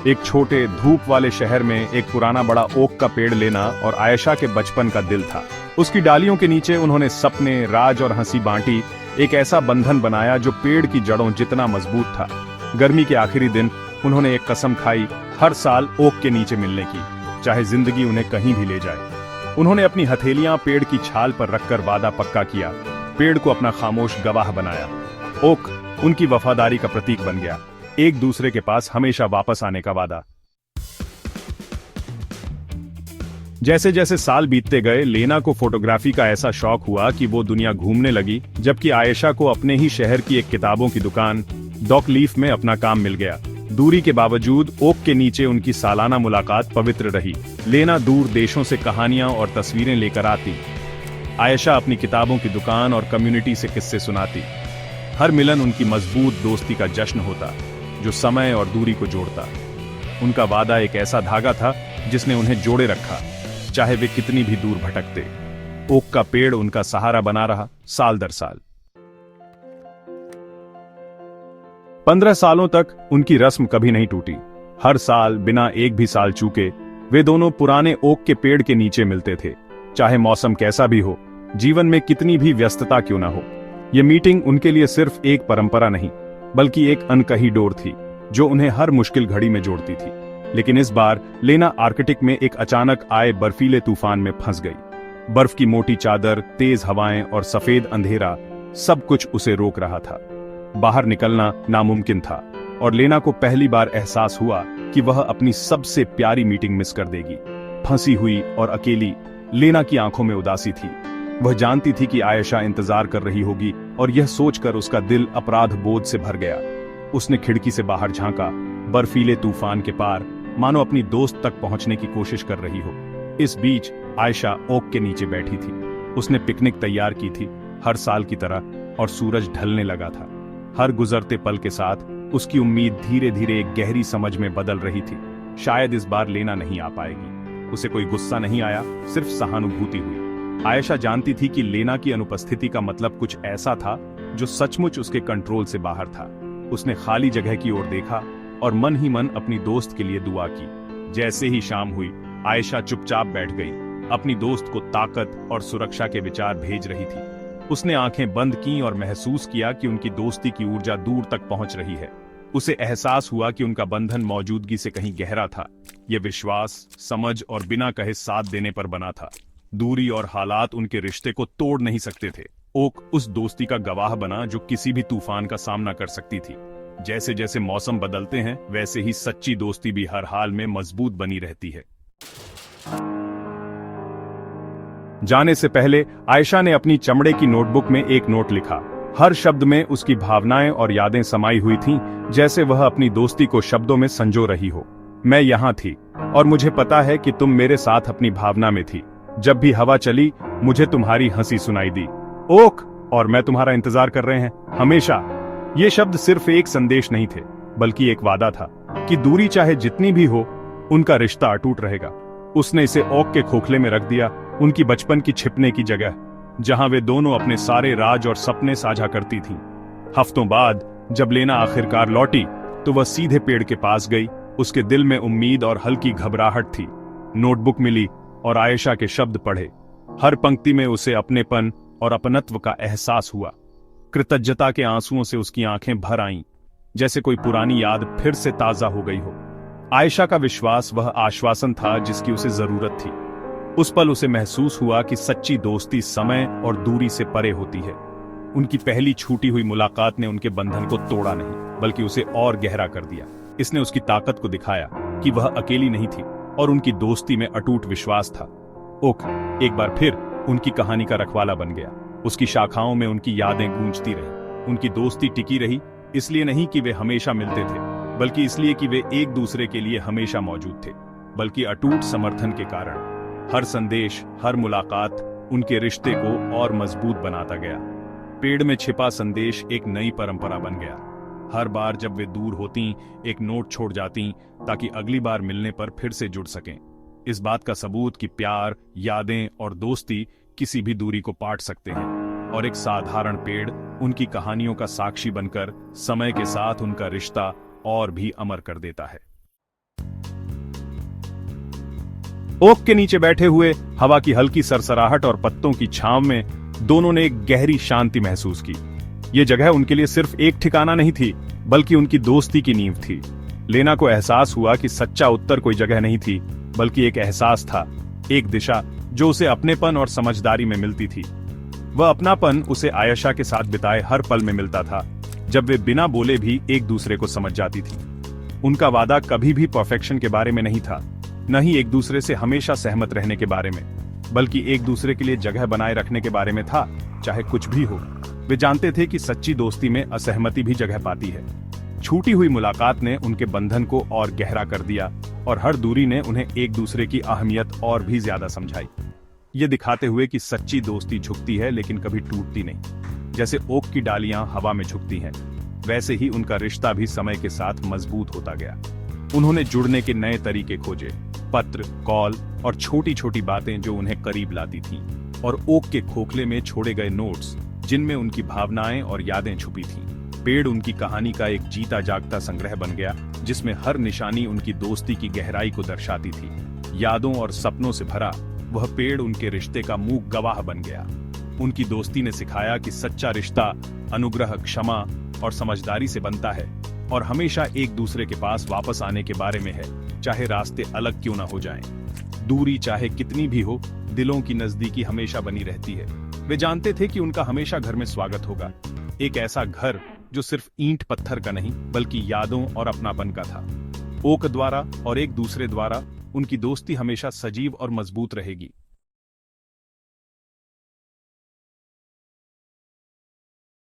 एक छोटे धूप वाले शहर में एक पुराना बड़ा ओक का पेड़ लेना और आयशा के बचपन का दिल था। उसकी डालियों के नीचे उन्होंने सपने, राज और हंसी बांटी, एक ऐसा बंधन बनाया जो पेड़ की जड़ों जितना मजबूत था। गर्मी के आखिरी दिन उन्होंने एक कसम खाई, हर साल ओक के नीचे मिलने की, चाहे जिंदगी उन्हें कहीं भी ले जाए। उन्होंने अपनी हथेलियां पेड़ की छाल पर रखकर वादा पक्का किया, पेड़ को अपना खामोश गवाह बनाया। ओक उनकी वफादारी का प्रतीक बन गया, एक दूसरे के पास हमेशा वापस आने का वादा। जैसे जैसे साल बीतते गए, लेना को फोटोग्राफी का ऐसा शौक हुआ कि वो दुनिया घूमने लगी, जबकि आयशा को अपने ही शहर की एक किताबों की दुकान डॉक लीफ में अपना काम मिल गया। दूरी के बावजूद ओक के नीचे उनकी सालाना मुलाकात पवित्र रही। लेना दूर देशों से कहानियां और तस्वीरें लेकर आती, आयशा अपनी किताबों की दुकान और कम्युनिटी से किस्से सुनाती। हर मिलन उनकी मजबूत दोस्ती का जश्न होता, जो समय और दूरी को जोड़ता। उनका वादा एक ऐसा धागा था जिसने उन्हें जोड़े रखा, चाहे वे कितनी भी दूर भटकते। ओक का पेड़ उनका सहारा बना रहा, साल दर साल। 15 सालों तक उनकी रस्म कभी नहीं टूटी। हर साल बिना एक भी साल चूके वे दोनों पुराने ओक के पेड़ के नीचे मिलते थे, चाहे मौसम कैसा भी हो, जीवन में कितनी भी व्यस्तता क्यों ना हो। यह मीटिंग उनके लिए सिर्फ एक परंपरा नहीं, बल्कि एक अनकही डोर थी जो उन्हें हर मुश्किल घड़ी में जोड़ती थी। लेकिन इस बार लेना आर्कटिक में एक अचानक आए बर्फीले तूफान में फंस गई। बर्फ की मोटी चादर, तेज हवाएं और सफेद अंधेरा, सब कुछ उसे रोक रहा था। बाहर निकलना नामुमकिन था और लेना को पहली बार एहसास हुआ कि वह अपनी सबसे प्यारी मीटिंग मिस कर देगी। फंसी हुई और अकेली, लेना की आंखों में उदासी थी। वह जानती थी कि आयशा इंतजार कर रही होगी और यह सोचकर उसका दिल अपराध बोध से भर गया। उसने खिड़की से बाहर झांका, बर्फीले तूफान के पार, मानो अपनी दोस्त तक पहुंचने की कोशिश कर रही हो। इस बीच आयशा ओक के नीचे बैठी थी। उसने पिकनिक तैयार की थी, हर साल की तरह, और सूरज ढलने लगा था। हर गुजरते पल के साथ उसकी उम्मीद धीरे धीरे एक गहरी समझ में बदल रही थी। शायद इस बार लेना नहीं आ पाएगी। उसे कोई गुस्सा नहीं आया, सिर्फ सहानुभूति हुई। आयशा जानती थी कि लेना की अनुपस्थिति का मतलब कुछ ऐसा था जो सचमुच उसके कंट्रोल से बाहर था। उसने खाली जगह की ओर देखा और मन ही मन अपनी दोस्त के लिए दुआ की। जैसे ही शाम हुई, आयशा चुपचाप बैठ गई, अपनी दोस्त को ताकत और सुरक्षा के विचार भेज रही थी। उसने आंखें बंद की और महसूस किया कि उनकी दोस्ती की ऊर्जा दूर तक पहुंच रही है। उसे एहसास हुआ कि उनका बंधन मौजूदगी से कहीं गहरा था। यह विश्वास, समझ और बिना कहे साथ देने पर बना था। दूरी और हालात उनके रिश्ते को तोड़ नहीं सकते थे। ओक उस दोस्ती का गवाह बना जो किसी भी तूफान का सामना कर सकती थी। जैसे जैसे मौसम बदलते हैं, वैसे ही सच्ची दोस्ती भी हर हाल में मजबूत बनी रहती है। जाने से पहले आयशा ने अपनी चमड़े की नोटबुक में एक नोट लिखा। हर शब्द में उसकी भावनाएं और यादें समाई हुई थीं, जैसे वह अपनी दोस्ती को शब्दों में संजो रही हो। मैं यहाँ थी और मुझे पता है कि तुम मेरे साथ अपनी भावना में थी। जब भी हवा चली, मुझे तुम्हारी हंसी सुनाई दी। ओक, और मैं तुम्हारा इंतजार कर रहे हैं, हमेशा। ये शब्द सिर्फ एक संदेश नहीं थे, बल्कि एक वादा था कि दूरी चाहे जितनी भी हो, उनका रिश्ता अटूट रहेगा। उसने इसे ओक के खोखले में रख दिया, उनकी बचपन की छिपने की जगह, जहां वे दोनों अपने सारे राज और सपने साझा करती थीं। हफ्तों बाद जब लेना आखिरकार लौटी, तो वह सीधे पेड़ के पास गई। उसके दिल में उम्मीद और हल्की घबराहट थी। नोटबुक मिली और आयशा के शब्द पढ़े। हर पंक्ति में उसे अपनेपन और अपनत्व का एहसास हुआ। कृतज्ञता के आंसुओं से उसकी आंखें भर आईं, जैसे कोई पुरानी याद फिर से ताजा हो गई हो। आयशा का विश्वास वह आश्वासन था जिसकी उसे जरूरत थी। उस पल उसे महसूस हुआ कि सच्ची दोस्ती समय और दूरी से परे होती है। उनकी पहली छूटी हुई मुलाकात ने उनके बंधन को तोड़ा नहीं, बल्कि उसे और गहरा कर दिया। इसने उसकी ताकत को दिखाया कि वह अकेली नहीं थी और उनकी दोस्ती में अटूट विश्वास था। ओक एक बार फिर उनकी कहानी का रखवाला बन गया। उसकी शाखाओं में उनकी यादें गूंजती रहीं। उनकी दोस्ती टिकी रही, इसलिए नहीं कि वे हमेशा मिलते थे, बल्कि इसलिए कि वे एक दूसरे के लिए हमेशा मौजूद थे, बल्कि अटूट समर्थन के कारण। हर संदेश, हर मुलाकात उनके रिश्ते को और मजबूत बनाता गया। पेड़ में छिपा संदेश एक नई परंपरा बन गया। हर बार जब वे दूर होतीं, एक नोट छोड़ जातीं, ताकि अगली बार मिलने पर फिर से जुड़ सकें। इस बात का सबूत कि प्यार, यादें और दोस्ती किसी भी दूरी को पाट सकते हैं। और एक साधारण पेड़ उनकी कहानियों का साक्षी बनकर समय के साथ उनका रिश्ता और भी अमर कर देता है। ओक के नीचे बैठे हुए हवा की हल्की सरसराहट और पत्तों की छांव में दोनों ने एक गहरी शांति महसूस की। ये जगह उनके लिए सिर्फ एक ठिकाना नहीं थी, बल्कि उनकी दोस्ती की नींव थी। लेना को एहसास हुआ कि सच्चा उत्तर कोई जगह नहीं थी, बल्कि एक एहसास था, एक दिशा जो उसे अपनेपन और समझदारी में मिलती थी। वह अपनापन उसे आयशा के साथ बिताए हर पल में मिलता था, जब वे बिना बोले भी एक दूसरे को समझ जाती थी। उनका वादा कभी भी परफेक्शन के बारे में नहीं था, न ही एक दूसरे से हमेशा सहमत रहने के बारे में, बल्कि एक दूसरे के लिए जगह बनाए रखने के बारे में था, चाहे कुछ भी हो। वे जानते थे कि सच्ची दोस्ती में असहमति भी जगह पाती है। छूटी हुई मुलाकात ने उनके बंधन को और गहरा कर दिया, और हर दूरी ने उन्हें एक दूसरे की अहमियत और भी ज्यादा समझाई, ये दिखाते हुए कि सच्ची दोस्ती झुकती है लेकिन कभी टूटती नहीं। जैसे ओक की डालियां हवा में झुकती हैं, वैसे ही उनका रिश्ता भी समय के साथ मजबूत होता गया। उन्होंने जुड़ने के नए तरीके खोजे, पत्र, कॉल और छोटी छोटी बातें जो उन्हें करीब लाती थीं, और ओक के खोखले में छोड़े गए नोट्स जिनमें उनकी भावनाएं और यादें छुपी थीं। पेड़ उनकी कहानी का एक जीता जागता संग्रह बन गया, जिसमें हर निशानी उनकी दोस्ती की गहराई को दर्शाती थी। यादों और सपनों से भरा वह पेड़ उनके रिश्ते का मूक गवाह बन गया। उनकी दोस्ती ने सिखाया कि सच्चा रिश्ता अनुग्रह, क्षमा और समझदारी से बनता है, और हमेशा एक दूसरे के पास वापस आने के बारे में है, चाहे रास्ते अलग क्यों ना हो जाएं। दूरी चाहे कितनी भी हो, दिलों की नजदीकी हमेशा बनी रहती है। वे जानते थे कि उनका हमेशा घर में स्वागत होगा, एक ऐसा घर जो सिर्फ ईंट पत्थर का नहीं, बल्कि यादों और अपनापन का था। ओक द्वारा और एक दूसरे द्वारा उनकी दोस्ती हमेशा सजीव और मजबूत रहेगी।